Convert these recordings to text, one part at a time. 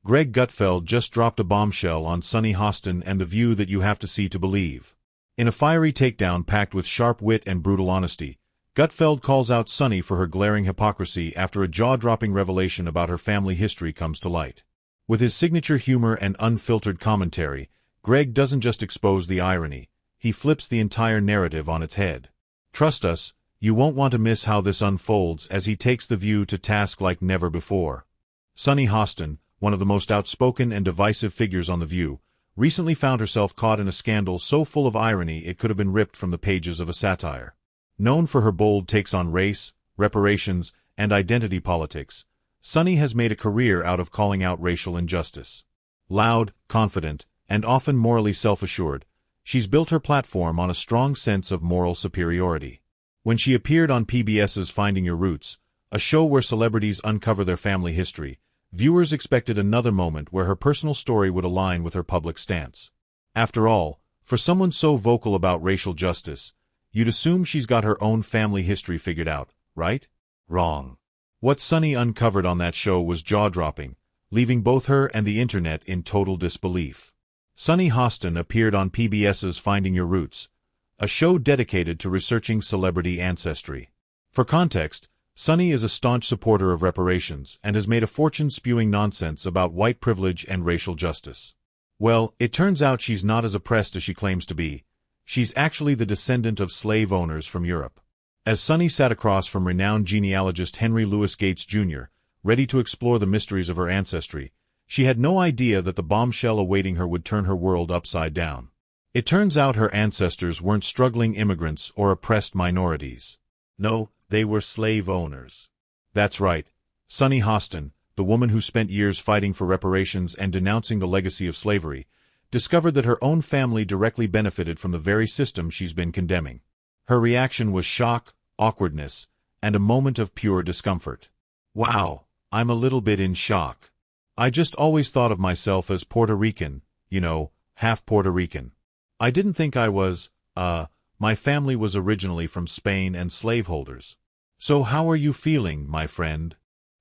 Greg Gutfeld just dropped a bombshell on Sunny Hostin and the View that you have to see to believe. In a fiery takedown packed with sharp wit and brutal honesty, Gutfeld calls out Sunny for her glaring hypocrisy after a jaw-dropping revelation about her family history comes to light. With his signature humor and unfiltered commentary, Greg doesn't just expose the irony, he flips the entire narrative on its head. Trust us, you won't want to miss how this unfolds as he takes the View to task like never before. Sunny Hostin, one of the most outspoken and divisive figures on The View, recently found herself caught in a scandal so full of irony it could have been ripped from the pages of a satire. Known for her bold takes on race, reparations, and identity politics, Sunny has made a career out of calling out racial injustice. Loud, confident, and often morally self-assured, she's built her platform on a strong sense of moral superiority. When she appeared on PBS's Finding Your Roots, a show where celebrities uncover their family history, viewers expected another moment where her personal story would align with her public stance. After all, for someone so vocal about racial justice, you'd assume she's got her own family history figured out, right? Wrong. What Sunny uncovered on that show was jaw-dropping, leaving both her and the internet in total disbelief. Sunny Hostin appeared on PBS's Finding Your Roots, a show dedicated to researching celebrity ancestry. For context, Sunny is a staunch supporter of reparations and has made a fortune spewing nonsense about white privilege and racial justice. Well, it turns out she's not as oppressed as she claims to be. She's actually the descendant of slave owners from Europe. As Sunny sat across from renowned genealogist Henry Louis Gates Jr., ready to explore the mysteries of her ancestry, she had no idea that the bombshell awaiting her would turn her world upside down. It turns out her ancestors weren't struggling immigrants or oppressed minorities. No, they were slave owners. That's right. Sunny Hostin, the woman who spent years fighting for reparations and denouncing the legacy of slavery, discovered that her own family directly benefited from the very system she's been condemning. Her reaction was shock, awkwardness, and a moment of pure discomfort. Wow, I'm a little bit in shock. I just always thought of myself as Puerto Rican, half Puerto Rican. I didn't think I was, my family was originally from Spain and slaveholders. So how are you feeling, my friend?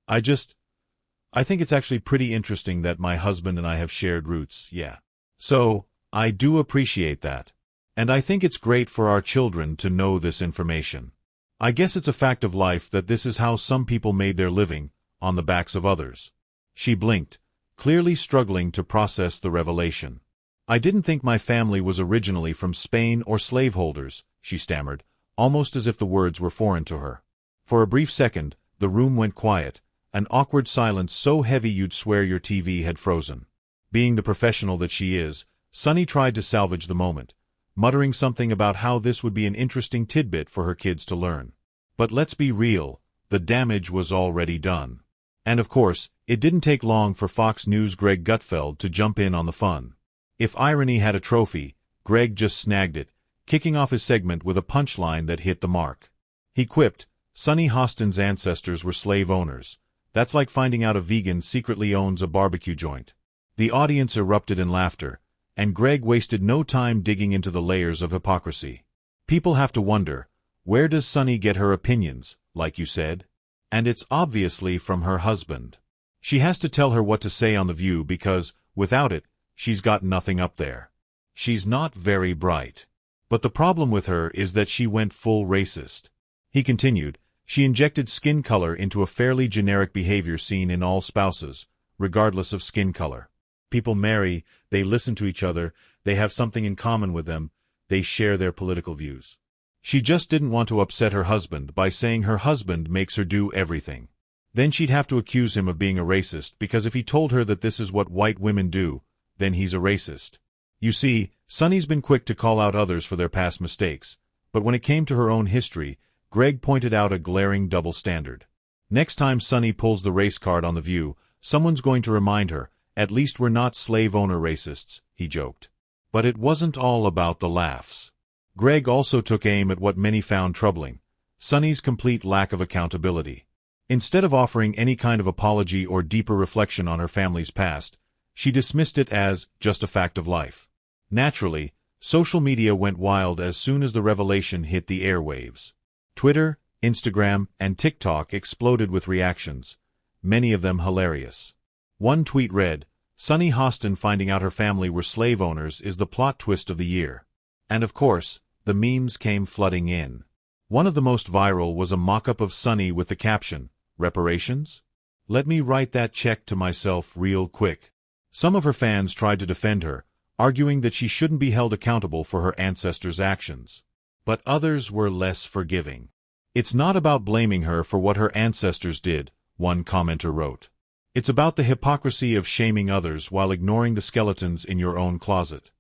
I think it's actually pretty interesting that my husband and I have shared roots, yeah. So, I do appreciate that. And I think it's great for our children to know this information. I guess it's a fact of life that this is how some people made their living, on the backs of others. She blinked, clearly struggling to process the revelation. I didn't think my family was originally from Spain or slaveholders, she stammered, almost as if the words were foreign to her. For a brief second, the room went quiet, an awkward silence so heavy you'd swear your TV had frozen. Being the professional that she is, Sunny tried to salvage the moment, muttering something about how this would be an interesting tidbit for her kids to learn. But let's be real, the damage was already done. And of course, it didn't take long for Fox News' Greg Gutfeld to jump in on the fun. If irony had a trophy, Greg just snagged it, kicking off his segment with a punchline that hit the mark. He quipped, Sunny Hostin's ancestors were slave owners. That's like finding out a vegan secretly owns a barbecue joint. The audience erupted in laughter, and Greg wasted no time digging into the layers of hypocrisy. People have to wonder, where does Sunny get her opinions, like you said? And it's obviously from her husband. She has to tell her what to say on The View because, without it, she's got nothing up there. She's not very bright. But the problem with her is that she went full racist. He continued, she injected skin color into a fairly generic behavior seen in all spouses, regardless of skin color. People marry, they listen to each other, they have something in common with them, they share their political views. She just didn't want to upset her husband by saying her husband makes her do everything. Then she'd have to accuse him of being a racist because if he told her that this is what white women do, then he's a racist. You see, Sunny's been quick to call out others for their past mistakes, but when it came to her own history, Greg pointed out a glaring double standard. Next time Sunny pulls the race card on The View, someone's going to remind her, at least we're not slave owner racists, he joked. But it wasn't all about the laughs. Greg also took aim at what many found troubling, Sunny's complete lack of accountability. Instead of offering any kind of apology or deeper reflection on her family's past, she dismissed it as just a fact of life. Naturally, social media went wild as soon as the revelation hit the airwaves. Twitter, Instagram, and TikTok exploded with reactions, many of them hilarious. One tweet read, Sunny Hostin finding out her family were slave owners is the plot twist of the year. And of course, the memes came flooding in. One of the most viral was a mock-up of Sunny with the caption, "Reparations? Let me write that check to myself real quick." Some of her fans tried to defend her, arguing that she shouldn't be held accountable for her ancestors' actions. But others were less forgiving. "It's not about blaming her for what her ancestors did," one commenter wrote. "It's about the hypocrisy of shaming others while ignoring the skeletons in your own closet."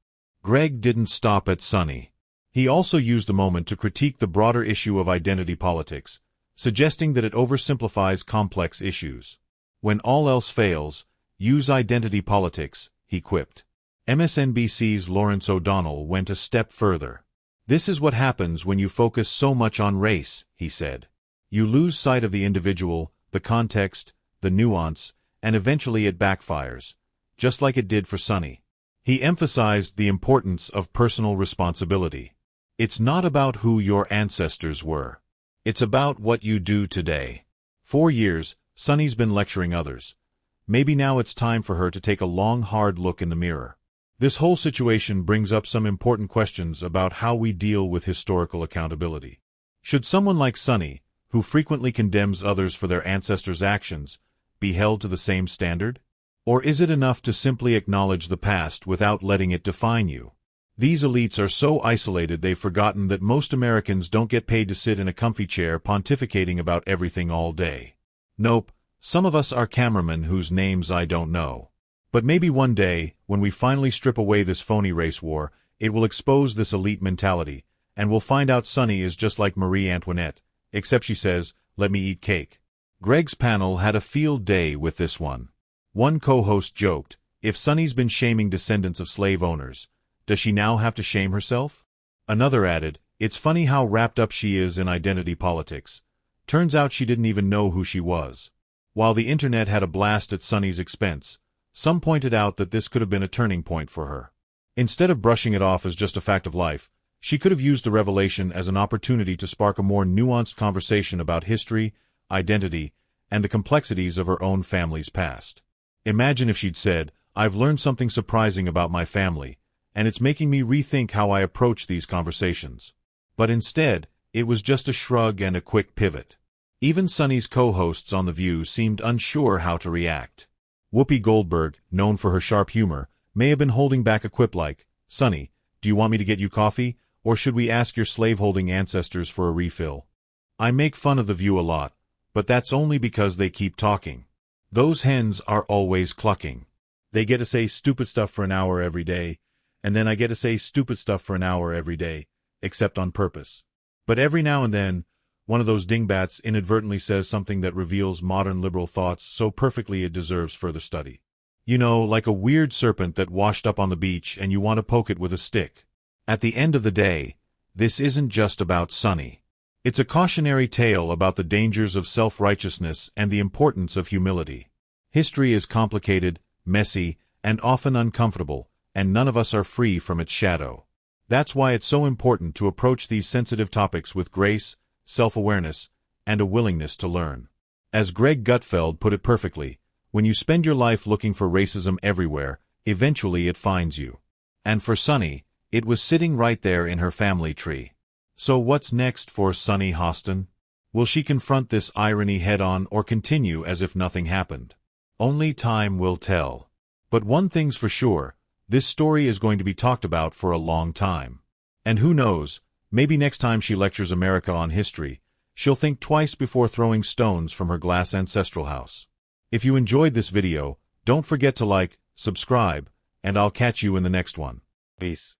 Greg didn't stop at Sunny. He also used a moment to critique the broader issue of identity politics, suggesting that it oversimplifies complex issues. "When all else fails, use identity politics," he quipped. MSNBC's Lawrence O'Donnell went a step further. "This is what happens when you focus so much on race," he said. "You lose sight of the individual, the context, the nuance, and eventually it backfires, just like it did for Sunny." He emphasized the importance of personal responsibility. "It's not about who your ancestors were. It's about what you do today." For years, Sunny's been lecturing others. Maybe now it's time for her to take a long, hard look in the mirror. This whole situation brings up some important questions about how we deal with historical accountability. Should someone like Sunny, who frequently condemns others for their ancestors' actions, be held to the same standard? Or is it enough to simply acknowledge the past without letting it define you? These elites are so isolated they've forgotten that most Americans don't get paid to sit in a comfy chair pontificating about everything all day. Nope, some of us are cameramen whose names I don't know. But maybe one day, when we finally strip away this phony race war, it will expose this elite mentality, and we'll find out Sunny is just like Marie Antoinette, except she says, "Let me eat cake." Greg's panel had a field day with this one. One co-host joked, "If Sunny's been shaming descendants of slave owners, does she now have to shame herself?" Another added, "It's funny how wrapped up she is in identity politics. Turns out she didn't even know who she was." While the internet had a blast at Sunny's expense, some pointed out that this could have been a turning point for her. Instead of brushing it off as just a fact of life, she could have used the revelation as an opportunity to spark a more nuanced conversation about history, identity, and the complexities of her own family's past. Imagine if she'd said, "I've learned something surprising about my family, and it's making me rethink how I approach these conversations." But instead, it was just a shrug and a quick pivot. Even Sunny's co-hosts on The View seemed unsure how to react. Whoopi Goldberg, known for her sharp humor, may have been holding back a quip like, "Sunny, do you want me to get you coffee, or should we ask your slaveholding ancestors for a refill?" I make fun of The View a lot, but that's only because they keep talking. Those hens are always clucking. They get to say stupid stuff for an hour every day, and then I get to say stupid stuff for an hour every day, except on purpose. But every now and then, one of those dingbats inadvertently says something that reveals modern liberal thoughts so perfectly it deserves further study. You know, like a weird serpent that washed up on the beach and you want to poke it with a stick. At the end of the day, this isn't just about Sunny. It's a cautionary tale about the dangers of self-righteousness and the importance of humility. History is complicated, messy, and often uncomfortable, and none of us are free from its shadow. That's why it's so important to approach these sensitive topics with grace, self-awareness, and a willingness to learn. As Greg Gutfeld put it perfectly, when you spend your life looking for racism everywhere, eventually it finds you. And for Sunny, it was sitting right there in her family tree. So what's next for Sunny Hostin? Will she confront this irony head-on or continue as if nothing happened? Only time will tell. But one thing's for sure, this story is going to be talked about for a long time. And who knows, maybe next time she lectures America on history, she'll think twice before throwing stones from her glass ancestral house. If you enjoyed this video, don't forget to like, subscribe, and I'll catch you in the next one. Peace.